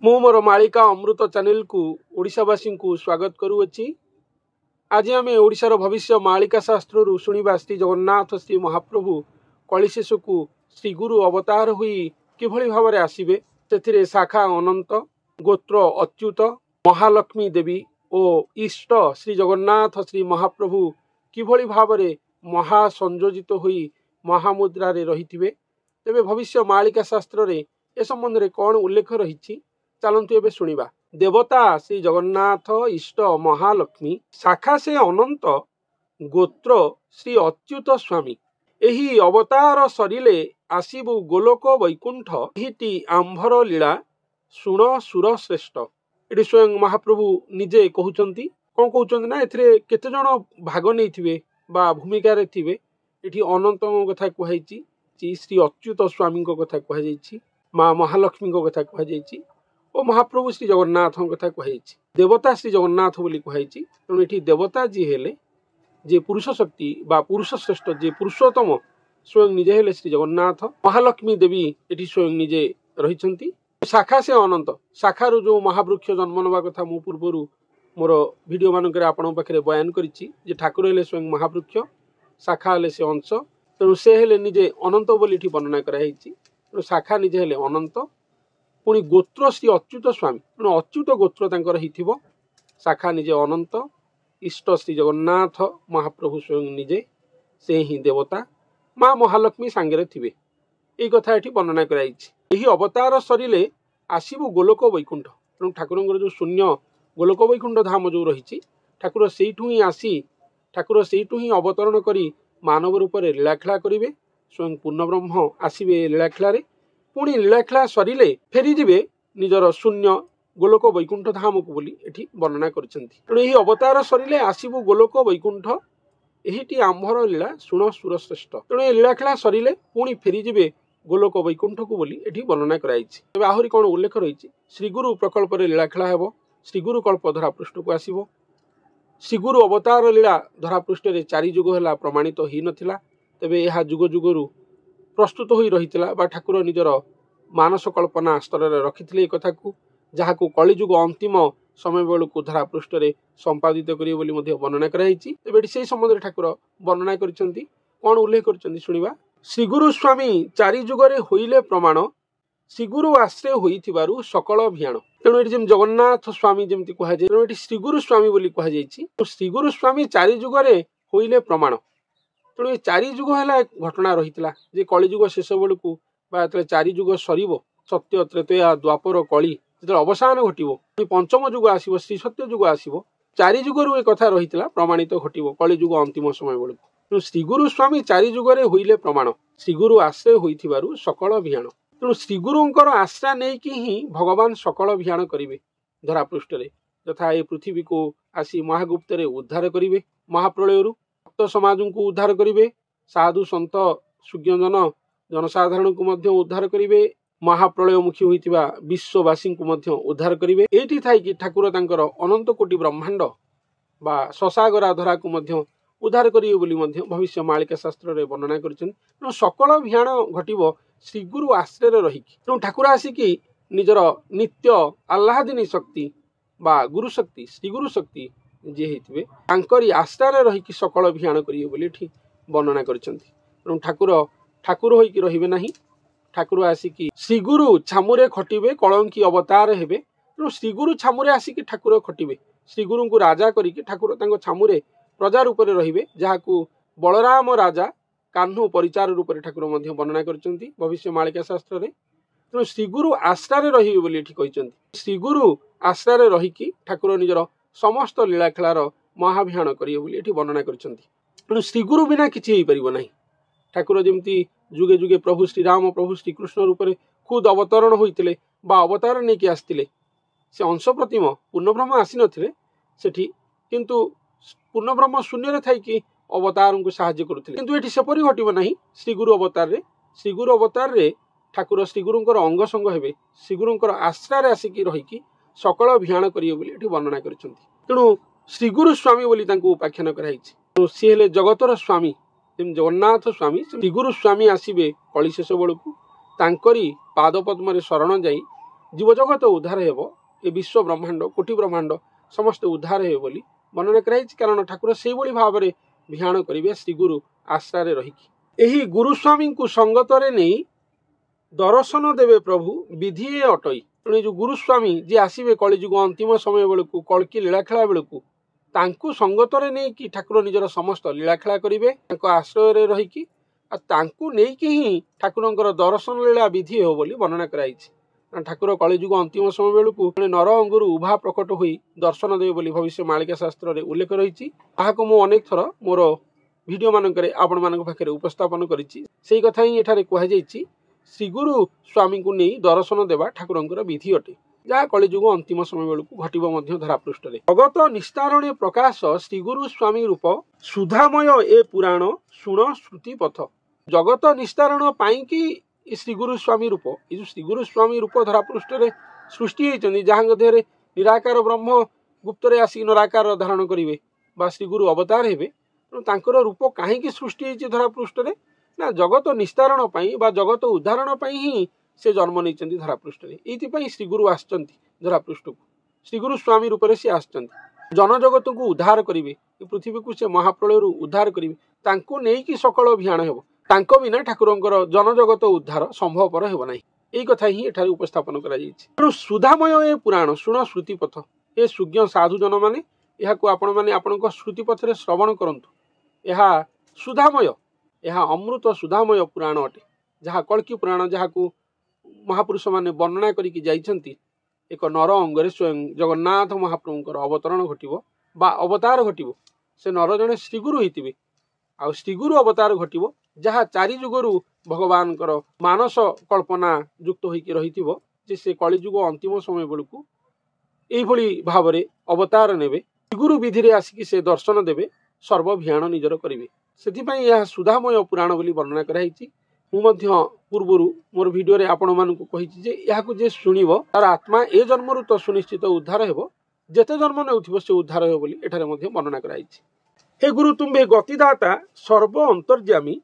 मु मोर मालिका अमृत चैनल को ओडिशावासी को स्वागत करुअछि। आज आम ओडिशार भविष्य मालिका शास्त्र शुणा श्री जगन्नाथ श्री महाप्रभु कलिशेष को श्री गुरु अवतार हुई किभली भाव में आसवे से शाखा अनंत गोत्र अच्युत महालक्ष्मी देवी और इष्ट श्री जगन्नाथ श्री महाप्रभु किभली भाव में महासंयोजित हुई महामुद्रा रही तेबे भविष्य मालिका शास्त्र रे ए संबंध में कौन उल्लेख रही चलतु एवं शुणा। देवता श्री जगन्नाथ इष्ट महालक्ष्मी शाखा से अनंत गोत्र श्री अच्युत स्वामी एही अवतार सरिले आसीबु गोलोक वैकुंठ एहिटी आंभर लीला शुण सुर श्रेष्ठ। ये स्वयं महाप्रभु निजे कहते कौन कहते ना ए केते जण भाग नहीं बा भूमिका रे थिबे। एठी अनंत कथा कहुई श्री अच्युत स्वामी कथा कहुई माँ महालक्ष्मी कथा कहुई और महाप्रभु श्री जगन्नाथ कथा कहुई देवता श्री जगन्नाथ बोली कहुई। तेणु ये देवता जी हेले जे पुरुष शक्ति बा पुरुष श्रेष्ठ जे पुरुषोत्तम स्वयं निजे हेले श्री जगन्नाथ। महालक्ष्मी देवी ये स्वयं निजे रही शाखा से अनंत शाखार जो महावृक्ष जन्म नवा कथा मु पूर्वर मोर भिडियो मानक आपण पाखे बयान करी ठाकुर हेले स्वयं महावृक्ष शाखा हेले से अंश। तेणु से हेले निजे अनंत बोली वर्णना कराई। तेणु शाखा निजे हेले अनंत पुणी गोत्र श्री अच्युत स्वामी तेणु अच्युत गोत्र तांकर हिथिबो। शाखा निजे अनंत इष्ट श्री जगन्नाथ महाप्रभु स्वयं निजे से ही देवता माँ महालक्ष्मी सांगे थिबे एई कथा एठी वर्णना कराई। एही अवतार सरिले आसीबु गोलोक वैकुंठ तेणु ठाकुरंकर जो शून्य गोलोक वैकुंठ धाम जो रही ठाकुर सेठू ही आसी ठाकुर सेठू ही अवतरण करी मानव रूप में लीलाखेला करेंगे। स्वयं पूर्ण ब्रह्म आसवे लीलाखेल पुणी लीलाखेला सरिले फेरी जीवे निजर शून्य गोलोक वैकुंठ धाम को बोली एठी वर्णना करिसेंती। तेणु अवतार सरिले आसीबु गोलोक वैकुंठ एहिटी आंभर लीला शुण सुर श्रेष्ठ। तेणु लीलाखेला सरिले पुणी फेरी जीवे गोलोक वैकुंठ को बोली एठी वर्णना कराई। तबे आहुरी कोन उल्लेख रही श्रीगुरु प्रकल्प रे लीलाखेला हेबो श्रीगुरु कल्प धरा पृष्ठ को आसीबो। श्रीगुरु अवतार लीला धरा पृष्ठ रे 4 जुग है प्रमाणित हो नथिला। तेबे यह जुग जुगरु प्रस्तुत हो रही बा ठाकुर निजर मानस कल्पना स्तर में रखिथिले कथा को जहाँ को कलिजुग अंतिम समय बेलू को धरा पृष्ठ रे संपादित करिवे बोली मध्ये वर्णना कराई। तेबे से संबंध ठाकुर वर्णना करिसेंती कोन उल्लेख करिसेंती शुणिबा। श्रीगुरु स्वामी 4 जुगरे होइले प्रमाण श्रीगुरु आश्रय होइथिबारु सकल भियाण। तेणु ये जगन्नाथ स्वामी जमी कहुए तेणु ये श्रीगुरु स्वामी बोली कहुई। श्रीगुरु स्वामी 4 जुगरे होइले प्रमाण तेणु ये 4 जुग है घटना रही जे कलिजुग शेष बेलू बा 4 जुग सर सत्य त्रेतया द्वापर कली जो अवसान घटव पंचम जुग आसो श्री सत्य जुग आसो 4 जुगरू एक कथा रही प्रमाणित घटव कलिजुग अंतिम समय बेलू। तेणु श्रीगुरु स्वामी 4 जुगरे होइले प्रमाण श्रीगुरु आश्रय होइथिबारु सकल भियाण। तेणु श्रीगुरुंकर आश्रा नहीं ही भगवान सकल भियाण करेंगे धरा पृष्ठ यथा ये पृथ्वी को आसी महागुप्त उद्धार करेंगे महाप्रलय भक्त समाज को उद्धार करेंगे साधु सन्त सुज्ञजन जनसाधारण को मध्य उद्धार करेंगे महाप्रलय मुखी होइतिबा विश्ववासी को मध्य उद्धार करेंगे। एठी थाई कि ठाकुर तांकर अनंत कोटि ब्रह्मांड बा ससागरा धरा को मध्य उद्धार करिवे बोली मध्य भविष्य मालिका शास्त्र रे वर्णना करिसेन। तेणु सकल भियाण घटिव श्रीगुरु आश्रय रहीकि। तेणु ठाकुर आसिकी निजर नित्य आह्लादिनी शक्ति बा गुरु शक्ति श्रीगुरु शक्ति जे हेतिबे तांकरी आश्रय रहीकि सकल भियाण करिवे बोली एठी वर्णना करिसेंती। तेणु ठाकुर ठाकुर होइकि रहिबे नाही ठाकुर आसिकी श्रीगुरु छामुरे खटिबे कलंकी अवतार हेबे। तेणु श्रीगुरु छामुरे आसिकी ठाकुर खटिबे श्रीगुरु को राजा करिकि ठाकुर तांको छामुरे प्रजा रूप में रहिबे जहाकू बलराम राजा कान्हू परिचार रूप में ठाकुर मध्य वर्णना करिसेंती भविष्य मालिका शास्त्र रे। तेणु श्रीगुरु आश्रय रहिबे बोली एठी कहिसेंती। श्रीगुरु आश्रय रहीकि ठाकुर निजर समस्त लीलाखेलार महाभियाण करिवे बोली एठी वर्णना करिसेंती। तेणु श्रीगुरु बिना किछि हेइ परिबो नाही। ठाकुर जेमती जुगे जुगे प्रभु श्रीराम प्रभु श्रीकृष्ण रूप में खुद अवतरण होइतिले बा अवतार नेकी आस्तिले से अंश प्रतिम पूर्ण ब्रह्म आसी नथिले सेठी किंतु पूर्ण ब्रह्म शून्य थाई कि अवतार को साहाय्य करुथिले किंतु एठी सेपरि घटिबो नाही। श्रीगुरु अवतार रे ठाकुर श्रीगुरुंकर अंग संग हेबे श्रीगुरुंकर आश्रय आसिकी रहीकि सकल भियाण करिवे बोली एठी वर्णना करिसेंती। तेणु श्रीगुरु स्वामी बोली तांको उपाख्यान कराइछि। तेणु सी हेले जगतर स्वामी जगन्नाथ स्वामी श्रीगुरु स्वामी आसवे कलिशेष बेलू तांकरी पाद पद्म शरण जाई जीवजगत उद्धार हेब ए विश्व ब्रह्मांड कोटि ब्रह्मांड समस्त उद्धार हे बोली वर्णना कराई। कारण ठाकुर से भाव में भियाण करेंगे श्रीगुरु आश्रय रहीकि एही गुरुस्वामी को संगतरे नहीं दर्शन देवे प्रभु विधि अटई। तेणु जो गुरुस्वामी जी आसवे कलिजुग अंतिम समय बेलू कल्कि लीलाखेला बेलू तांकु संगतरे नहीं कि ठाकुर निजर समस्त लीलाखेला करेंगे आश्रय रहीकि ही ठाकुर दर्शन लीला विधि हो बोली वर्णना कराई। ठाकुर कलिजुग अंतिम समय बेलू नर अंगुर उभा प्रकट हो दर्शन देवे बोली भविष्य मालिका शास्त्र में उल्लेख रही। मु अनेक थर मोर भिडियो मानक आपण मान पाखे उपस्थापन करी कथा ही एठारे कहुई श्रीगुरु स्वामी को नहीं दर्शन देवा ठाकुर विधि अटे जहाँ कलिजुग अंतिम समय बेलू घटव धरापृष्ठ जगत निस्तारणे प्रकाश श्रीगुरु स्वामी रूप सुधामय ए पुराण शुण श्रुति पथ। जगत निस्तारण पाई श्रीगुरु स्वामी रूप ये श्रीगुरु स्वामी रूप धरापृष्ठ सृष्टि होती जहाँ देहरे निराकार ब्रह्म गुप्त आसिक निराकार धारण करेंगे बा श्रीगुरु अवतार हेबे तेणु रूप कहीं सृष्टि होती धरापृष्ठ ना जगत निस्तारण पाई बा जगत उद्धारण पाई ही से जन्म नहीं धरापृष्ठ ये श्रीगुरु आसचंती धरापृष्ठ को श्रीगुरु स्वामी रूप से आसचंती जनजगत को उद्धार करेंगे पृथ्वी को से महाप्रलय उद्धार करेंगे तांको नहीं सकल भियाण हेब तांको बिना ठाकुरंकर जनजगत उद्धार संभवपर हेब नाही। यही कथा ही एठारे उपस्थापन करा सुधामय ए पुराण शुण श्रुतिपथ ए सुज्ञ साधु जन माने यहाकू आपण माने आपणक श्रुतिपथरे श्रवण करंतु। यह सुधामय यह अमृत सुधामय पुराण अटे जहाँ कल्कि पुराण जहाँ महापुरुष माने वर्णना करिकि जाइछंती एक नर अंगरे स्वयं जगन्नाथ महाप्रभुंकर अवतरण घटिबो बा अवतार घटिबो से नर जने श्रीगुरु होइतिबे आ श्रीगुरु अवतार घटिबो जहाँ चारि जुगरु भगवान मानस कल्पना युक्त होइकि रहितिबो जे से कलिजुग अंतिम समय बेलू यही भाव में अवतार नेबे श्रीगुरु विधि में आसिक से दर्शन देवे सर्वभियाण निजर करेंगे से यह सुधामय पुराण बोली वर्णना कराई। पूर्वर मोर भिडियो रे आपण मानकु कहिछि जे याकु जे सुनिबो तार आत्मा ए जन्मरु तो सुनिश्चित उद्धार हेबो जेते जन्म नेउथिबो से उद्धार हेबो बोली एठारे मध्ये वर्णना कराइछि। हे गुरु तुम्भे गतिदाता सर्व अंतर्यामी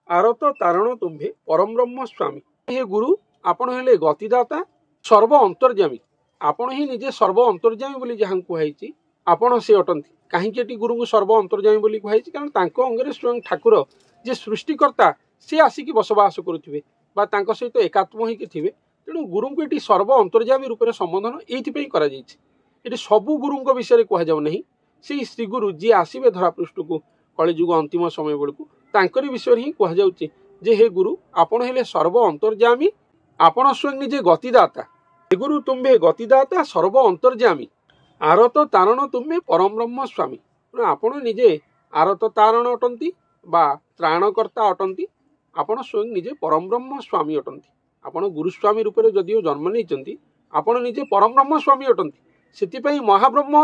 आरत तारण तुम्भे परम ब्रह्म स्वामी। हे गुरु आपण हेले गतिदाता सर्व अंतर्यामी आपण ही निजे सर्व अंतर्यामी बोली जहां कुहाइछि आपण से अटंती कहीं गुरु को सर्व अंतर्यामी बोली कुहाइछि कारण तांको अंगरे स्वयं ठाकुर जे सृष्टिकर्ता सी आसिकी बसवास करुथिबे बा तांको सहित एकात्म होइके थिबे तेणु गुरु को एटी सर्व अंतर्यामी रूप में संबोधन एइथिपई करा जाइछि। एटी सबु गुरु विषय कह जाउ नहीं से श्रीगुरु जी आसीबे धरापृष्ठ को कलिजुग अंतिम समय बेलू तांकरी विषय ही कह जाउछि जे हे गुरु आपण हेले सर्व अंतर्यामी आपण स्वयं निजे गतिदाता। हे गुरु तुम्भे गतिदाता सर्व अंतर्यामी आरत तारण तुम्भे परम ब्रह्म स्वामी। आपण निजे आरत तारण अटंती बा त्राणकर्ता अटंती आपण स्वयं निजे परम ब्रह्म स्वामी अटंती। आपण गुरुस्वामी रूप में जदिओ जन्म नहीं आपण निजे परम ब्रह्म स्वामी अटंती सेतिपई महाब्रह्म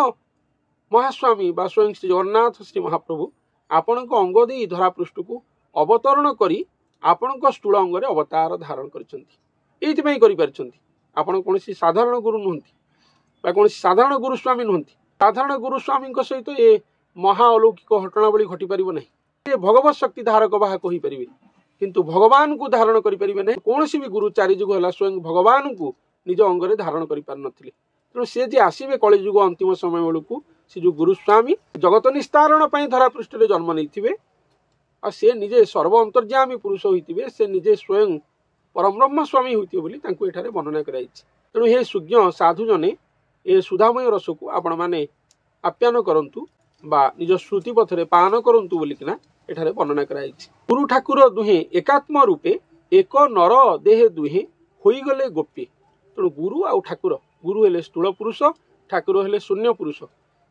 महास्वामी बा स्वयं श्री जगन्नाथ श्री महाप्रभु आपणक अंग दे धरापृष्ठ को अवतरण करी आपणक स्थूल अंगरे अवतार धारण करिसेंती एइथिपई करि पारिसेंती। आपण कोनसी साधारण गुरु नुहंती बा कोनसी साधारण गुरुस्वामी नुहंती। साधारण गुरुस्वामी सहित ए महा अलौकिक घटनावली घटी पारिबो नहीं। भगवत शक्ति धारक बाहा कहि परिबे किंतु भगवान को धारण करि परिबे नहीं। कोनसी भी गुरु चारि जुग होला स्वयं भगवान को निज अंगरे धारण करि पार नथिले तेणु से जे आसीबे कलिजुग अंतिम समय बेलू से जो गुरुस्वामी जगत निस्तारण पई धरापृष्ठ रे जन्म नैथिबे आ से निजे सर्व अंतर्यामी पुरुष होइतिबे से निजे स्वयं परम ब्रह्म स्वामी होइतिबे बोली तांको एठारे वर्णना कराइछि। तेणु हे सुज्ञ साधु जने ए सुधामय रस को आपण माने आप्यान करंतु बा निज श्रुति पथरे पान करंतु बोलिकिना एठारे वर्णना कराइछि। गुरु ठाकुर दुहे एकात्म रूपे एक नर देहे दुहे होई गले गोप्य। तेणु गुरु आउ ठाकुर गुरु हेले स्थूल पुरुष ठाकुर हेले शून्य पुरुष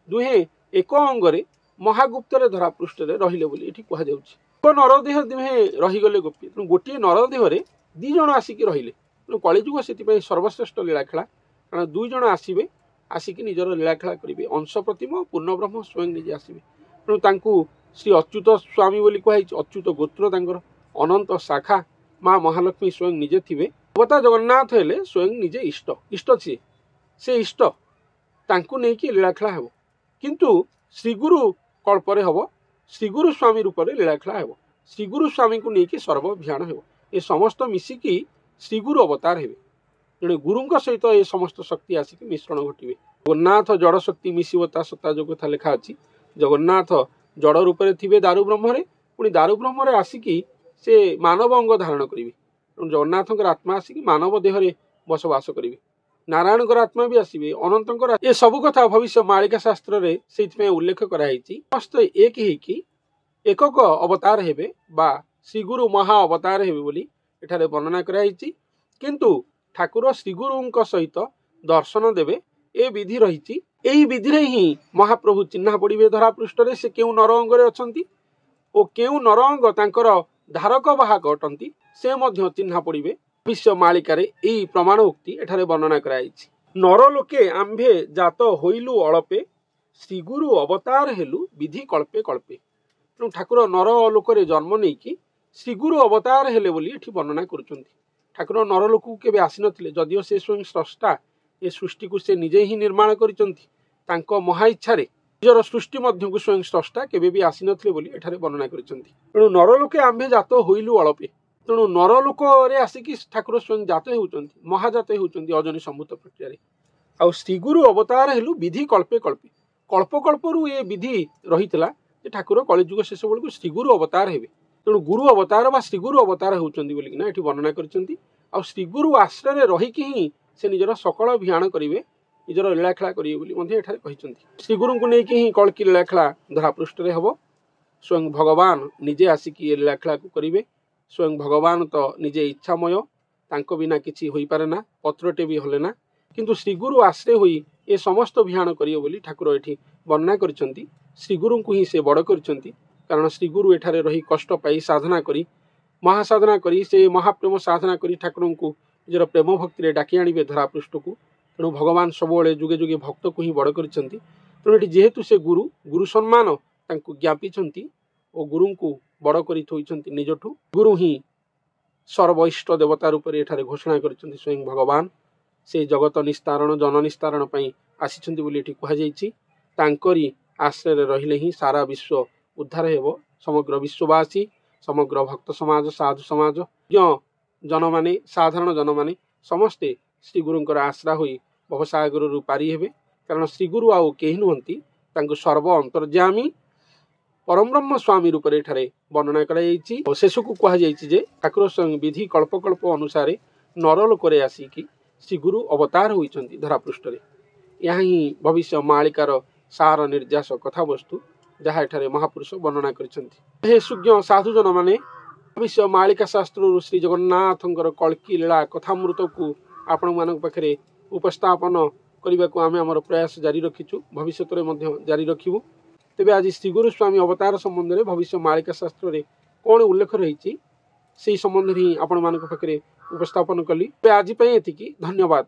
दुहे एक अंगरे महागुप्तर धरापृष्ठ रहिले बोली एठी कहा जाउछि। एक नरदेह दुहे रहीगले गोप्य तेणु गोटे नरदेहरे दी जण आसिकी रहिले तेणु कलिजुग सेतिपई सर्वश्रेष्ठ लीलाखेला कारण दुई जण आसिबे आसिकी निजर लीलाखेला करिवे अंश प्रतिम पूर्ण ब्रह्म स्वयं निजे आसिबे तेणु तांकु श्री अच्युत स्वामी बोली कहाइछि। अच्युत गोत्र तांकर अनंत शाखा माँ महालक्ष्मी स्वयं निजे थिबे अवतार जगन्नाथ हेले स्वयं निजे इष्ट इष्ट छे से इष्ट तांकु नै कि लीलाखेला हेबो किंतु श्रीगुरु कल्परे हेबो श्रीगुरु स्वामी रूप में लीलाखेला हेबो श्रीगुरु स्वामी को नै कि सर्वभियाण हेबो ए समस्त मिसिकी श्रीगुरु अवतार हेबे जड़े गुरुंक सहित ये समस्त शक्ति आसिक मिश्रण घटे। जगन्नाथ जड़ शक्ति मिशिव ता सत्ता जो कथा लिखा अच्छी। जगन्नाथ जड़ रूप में थे दारु ब्रह्म पुणी दारु ब्रह्म आसिकी से मानव अंग धारण करेंगे। जगन्नाथ आत्मा आसिक मानव देहरे बसवास करेंगे। नारायण आत्मा भी आसवे अनंत ये सब कथा भविष्य मालिका शास्त्र रे से उल्लेख कराई। समस्त एक ही एकक अवतार हेबे बा श्रीगुरु महा अवतार हेबे बोली एठारे वर्णना कराई। किंतु ठाकुर श्रीगुरुंक सहित दर्शन देवे ए विधि रही। यही विधि रे ही महाप्रभु चिन्हा पड़े धरा पृष्ठ रे से केउ नर अंगरे अछंती ओ केउ नर अंग तांकर धारक बाहक अटंती से मध्य चिन्हा पड़े। विश्व मालिकार यही प्रमाण उक्ति एठारे वर्णना कराई। नर लोके आंभे जात होइलु अळपे श्रीगुरु अवतार हेलु विधि कल्पे कल्पे। तेणु ठाकुर नर लोकरे जन्म नहीं कि श्रीगुरु अवतार हेले बोली एठी वर्णना करुचंती। ठाकुर नर लोक केबे आसी नथिले जदिओ से स्वयं स्रष्टा ए सृष्टि को से निजे ही निर्माण करिचंती। तांको महा इच्छा रे निजर सृष्टि मध्य को स्वयं स्रष्टा केबे भी आसी नथिले बोली एठारे वर्णना करिचंती। तेणु नर लोके आंभे जात होइलु अळपे। तेणु नर लोक रे आसिकी ठाकुर स्वयं जात होउचंती महाजात होउचंती अजनी संभूत प्रक्रिया रे। आ श्रीगुरु अवतार हेलु विधि कल्पे कल्पे कल्प कल्परू ये विधि रहीतला जे ठाकुर कलिजुग शेष बेलू श्रीगुरु अवतार हेबे। तेणु गुरु अवतार बा श्रीगुरु अवतार होउचंती बोली ना एठी वर्णना करिचंती। आ श्रीगुरु आश्रय रहीकि ही से निजर सकल अभियान करिवे निजर लीलाखेला करिवे बोली मध्ये एठारे कहिचंती। श्रीगुरुंकु नेकी ही कलकी लीलाखेला धरा पृष्ठ रे हबो। स्वयं भगवान निजे आसिकी ये लीलाखेला को करिवे। स्वयं भगवान तो निजे इच्छामय तांको बिना किछि होई पारे ना पत्रटे भी हले ना। किंतु श्रीगुरु आश्रय होई ए समस्त अभियान करिवे बोली ठाकुर एठी वर्णना करिचंती। श्रीगुरुंकु ही से बड़ करिचंती कारण श्रीगुरु एठारे रही कष्ट पाई साधना करी महासाधना करी से महाप्रेम साधना करी ठाकुरंकु निजर प्रेम भक्ति रे डाकी आनिबे धरा पृष्ठ को। तेणु भगवान सबुबले जुगे जुगे भक्त को ही बड़ करिचंती। तेणु एठी जेहेतु से गुरु सम्मान तांकु ज्ञापिचंती ओ गुरुंकु बड़ करी थोइचंती निजठु। गुरु ही सर्वइष्ट देवता रूप में एठारे घोषणा करिचंती। स्वयं भगवान से जगत निस्तारण जन निस्तारण पई आसिचंती बोली एठी कुहा जाईछि। तांकरी आश्रय रे रहिले ही सारा विश्व उद्धार हेबो। समग्र विश्ववासी समग्र भक्त समाज साधु समाज जन माने साधारण जन माने समस्ते श्री गुरुंकर आश्रा होई भवसागर रु पारी हेबे। कारण श्री गुरु आउ केही नुहंती तांको सर्व अंतर्यामी परम ब्रह्म स्वामी रूप में एठारे वर्णना कराई। शेष को कहा जे ठाकुर स्वयं विधि कल्प कल्प अनुसार नरलोक आसिकी श्री गुरु अवतार होइचंती धरा पृष्ठ रे। यहाँ ही भविष्य मालिकार सार निर्यास कथा वस्तु जहाँ एठारे महापुरुष वर्णना करिसंती। हे सुज्ञ साधुजन माने भविष्य मालिका शास्त्र श्री जगन्नाथंकर कल्की लीला कथामृत को आपण मानक पाखरे उपस्थापन करने को आम आमर प्रयास जारी रखीचु भविष्य में जारी रखिबु। तेबे आज श्रीगुरु स्वामी अवतार संबंध में भविष्य मालिका शास्त्र रे कौन उल्लेख रही से संबंध ही आपण मानक पाखरे उपस्थापन कली। आज एतिकी धन्यवाद।